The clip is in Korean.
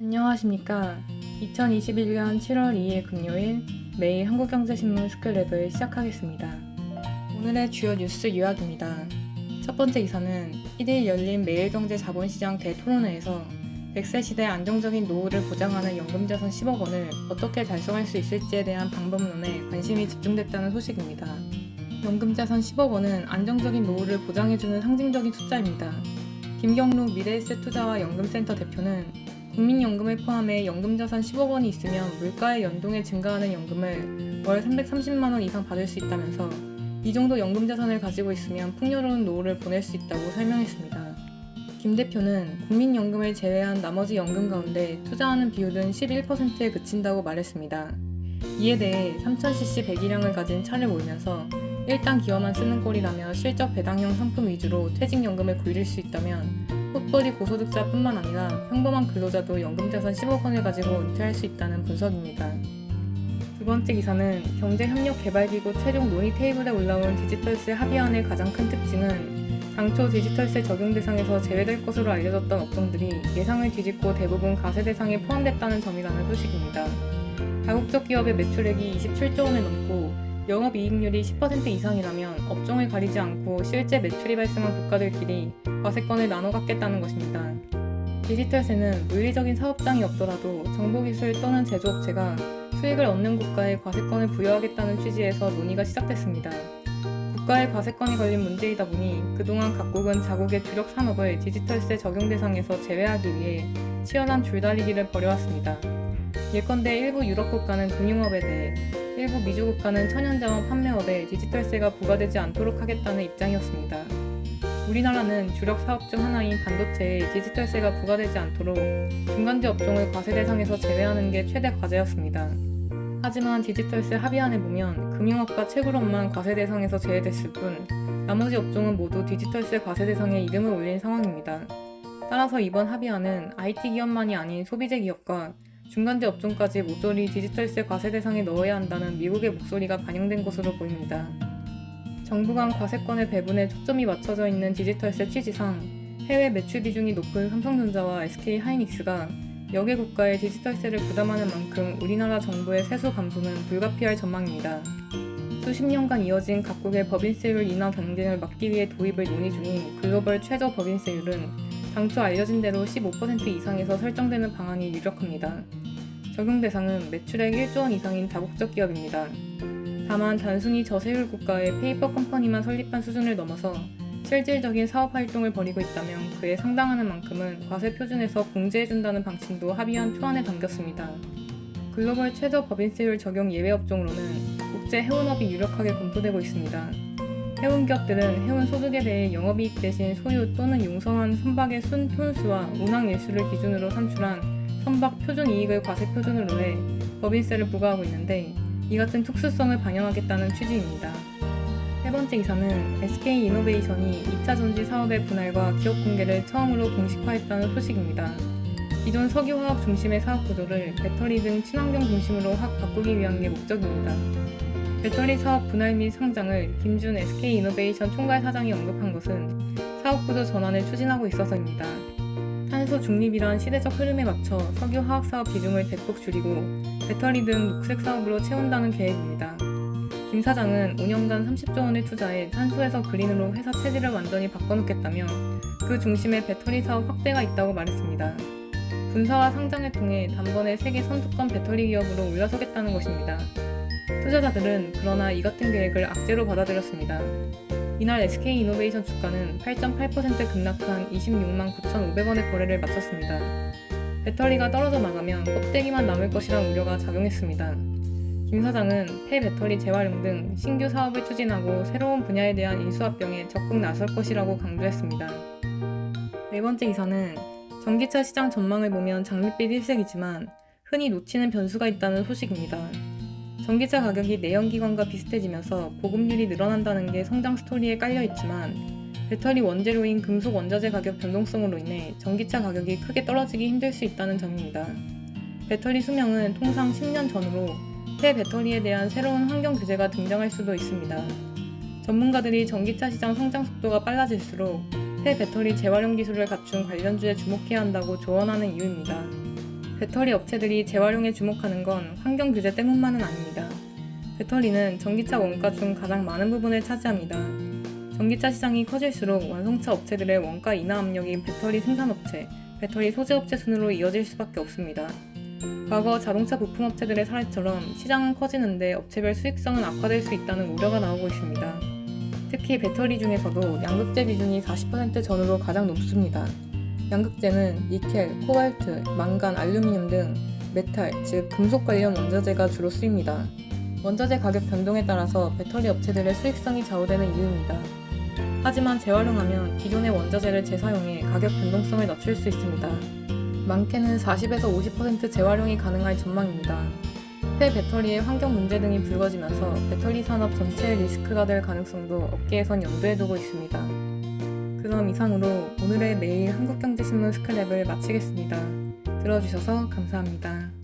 안녕하십니까. 2021년 7월 2일 금요일 매일 한국경제신문 스크랩을 시작하겠습니다. 오늘의 주요 뉴스 요약입니다. 첫 번째 기사는 1일 열린 매일경제 자본시장 대토론회에서 100세 시대 안정적인 노후를 보장하는 연금자산 10억 원을 어떻게 달성할 수 있을지에 대한 방법론에 관심이 집중됐다는 소식입니다. 연금자산 10억 원은 안정적인 노후를 보장해주는 상징적인 숫자입니다. 김경록 미래에셋투자와 연금센터 대표는 국민연금을 포함해 연금자산 10억 원이 있으면 물가에 연동해 증가하는 연금을 월 330만 원 이상 받을 수 있다면서 이 정도 연금자산을 가지고 있으면 풍요로운 노후를 보낼 수 있다고 설명했습니다. 김 대표는 국민연금을 제외한 나머지 연금 가운데 투자하는 비율은 11%에 그친다고 말했습니다. 이에 대해 3000cc 배기량을 가진 차를 몰면서 1단 기어만 쓰는 꼴이라며 실적 배당형 상품 위주로 퇴직연금을 굴릴 수 있다면 헛벌이 고소득자뿐만 아니라 평범한 근로자도 연금자산 10억 원을 가지고 은퇴할 수 있다는 분석입니다. 두 번째 기사는 경제협력개발기구 최종 논의 테이블에 올라온 디지털세 합의안의 가장 큰 특징은 당초 디지털세 적용 대상에서 제외될 것으로 알려졌던 업종들이 예상을 뒤집고 대부분 과세 대상에 포함됐다는 점이라는 소식입니다. 다국적 기업의 매출액이 27조 원을 넘고 영업이익률이 10% 이상이라면 업종을 가리지 않고 실제 매출이 발생한 국가들끼리 과세권을 나눠 갖겠다는 것입니다. 디지털세는 물리적인 사업장이 없더라도 정보기술 또는 제조업체가 수익을 얻는 국가에 과세권을 부여하겠다는 취지에서 논의가 시작됐습니다. 국가의 과세권이 걸린 문제이다 보니 그동안 각국은 자국의 주력 산업을 디지털세 적용 대상에서 제외하기 위해 치열한 줄다리기를 벌여왔습니다. 예컨대 일부 유럽 국가는 금융업에 대해 일부 미주 국가는 천연자원 판매업에 디지털세가 부과되지 않도록 하겠다는 입장이었습니다. 우리나라는 주력 사업 중 하나인 반도체에 디지털세가 부과되지 않도록 중간재 업종을 과세 대상에서 제외하는 게 최대 과제였습니다. 하지만 디지털세 합의안에 보면 금융업과 채굴업만 과세 대상에서 제외됐을 뿐 나머지 업종은 모두 디지털세 과세 대상에 이름을 올린 상황입니다. 따라서 이번 합의안은 IT 기업만이 아닌 소비재 기업과 중간재 업종까지 모조리 디지털세 과세 대상에 넣어야 한다는 미국의 목소리가 반영된 것으로 보입니다. 정부 간 과세권의 배분에 초점이 맞춰져 있는 디지털세 취지상 해외 매출 비중이 높은 삼성전자와 SK하이닉스가 여개 국가의 디지털세를 부담하는 만큼 우리나라 정부의 세수 감소는 불가피할 전망입니다. 수십 년간 이어진 각국의 법인세율 인하 경쟁을 막기 위해 도입을 논의 중인 글로벌 최저 법인세율은 당초 알려진 대로 15% 이상에서 설정되는 방안이 유력합니다. 적용 대상은 매출액 1조 원 이상인 다국적 기업입니다. 다만 단순히 저세율 국가의 페이퍼 컴퍼니만 설립한 수준을 넘어서 실질적인 사업 활동을 벌이고 있다면 그에 상당하는 만큼은 과세 표준에서 공제해준다는 방침도 합의안 초안에 담겼습니다. 글로벌 최저 법인세율 적용 예외 업종으로는 국제 해운업이 유력하게 검토되고 있습니다. 해운 기업들은 해운 소득에 대해 영업이익 대신 소유 또는 용성한 선박의 순 톤수와 운항 일수를 기준으로 산출한 선박 표준 이익을 과세 표준으로 해 법인세를 부과하고 있는데 이 같은 특수성을 반영하겠다는 취지입니다. 세 번째 기사는 SK이노베이션이 2차 전지 사업의 분할과 기업 공개를 처음으로 공식화했다는 소식입니다. 기존 석유화학 중심의 사업 구조를 배터리 등 친환경 중심으로 확 바꾸기 위한 게 목적입니다. 배터리 사업 분할 및 상장을 김준 SK이노베이션 총괄 사장이 언급한 것은 사업 구조 전환을 추진하고 있어서입니다. 탄소 중립이란 시대적 흐름에 맞춰 석유 화학 사업 비중을 대폭 줄이고 배터리 등 녹색 사업으로 채운다는 계획입니다. 김 사장은 5년간 30조 원을 투자해 탄소에서 그린으로 회사 체질을 완전히 바꿔놓겠다며 그 중심에 배터리 사업 확대가 있다고 말했습니다. 분사와 상장을 통해 단번에 세계 선두권 배터리 기업으로 올라서겠다는 것입니다. 투자자들은 그러나 이 같은 계획을 악재로 받아들였습니다. 이날 SK이노베이션 주가는 8.8% 급락한 26만 9,500원의 거래를 마쳤습니다. 배터리가 떨어져 나가면 껍데기만 남을 것이란 우려가 작용했습니다. 김 사장은 폐배터리 재활용 등 신규 사업을 추진하고 새로운 분야에 대한 인수합병에 적극 나설 것이라고 강조했습니다. 네 번째 기사는 전기차 시장 전망을 보면 장밋빛 일색이지만 흔히 놓치는 변수가 있다는 소식입니다. 전기차 가격이 내연기관과 비슷해지면서 보급률이 늘어난다는 게 성장 스토리에 깔려있지만 배터리 원재료인 금속 원자재 가격 변동성으로 인해 전기차 가격이 크게 떨어지기 힘들 수 있다는 점입니다. 배터리 수명은 통상 10년 전으로 폐배터리에 대한 새로운 환경 규제가 등장할 수도 있습니다. 전문가들이 전기차 시장 성장 속도가 빨라질수록 폐배터리 재활용 기술을 갖춘 관련주에 주목해야 한다고 조언하는 이유입니다. 배터리 업체들이 재활용에 주목하는 건 환경 규제 때문만은 아닙니다. 배터리는 전기차 원가 중 가장 많은 부분을 차지합니다. 전기차 시장이 커질수록 완성차 업체들의 원가 인하 압력이 배터리 생산업체, 배터리 소재업체 순으로 이어질 수밖에 없습니다. 과거 자동차 부품업체들의 사례처럼 시장은 커지는데 업체별 수익성은 악화될 수 있다는 우려가 나오고 있습니다. 특히 배터리 중에서도 양극재 비중이 40% 전후로 가장 높습니다. 양극재는 니켈, 코발트, 망간, 알루미늄 등 메탈, 즉 금속 관련 원자재가 주로 쓰입니다. 원자재 가격 변동에 따라서 배터리 업체들의 수익성이 좌우되는 이유입니다. 하지만 재활용하면 기존의 원자재를 재사용해 가격 변동성을 낮출 수 있습니다. 많게는 40에서 50% 재활용이 가능할 전망입니다. 폐배터리의 환경 문제 등이 불거지면서 배터리 산업 전체의 리스크가 될 가능성도 업계에선 염두에 두고 있습니다. 그럼 이상으로 오늘의 매일 한국경제신문 스크랩을 마치겠습니다. 들어주셔서 감사합니다.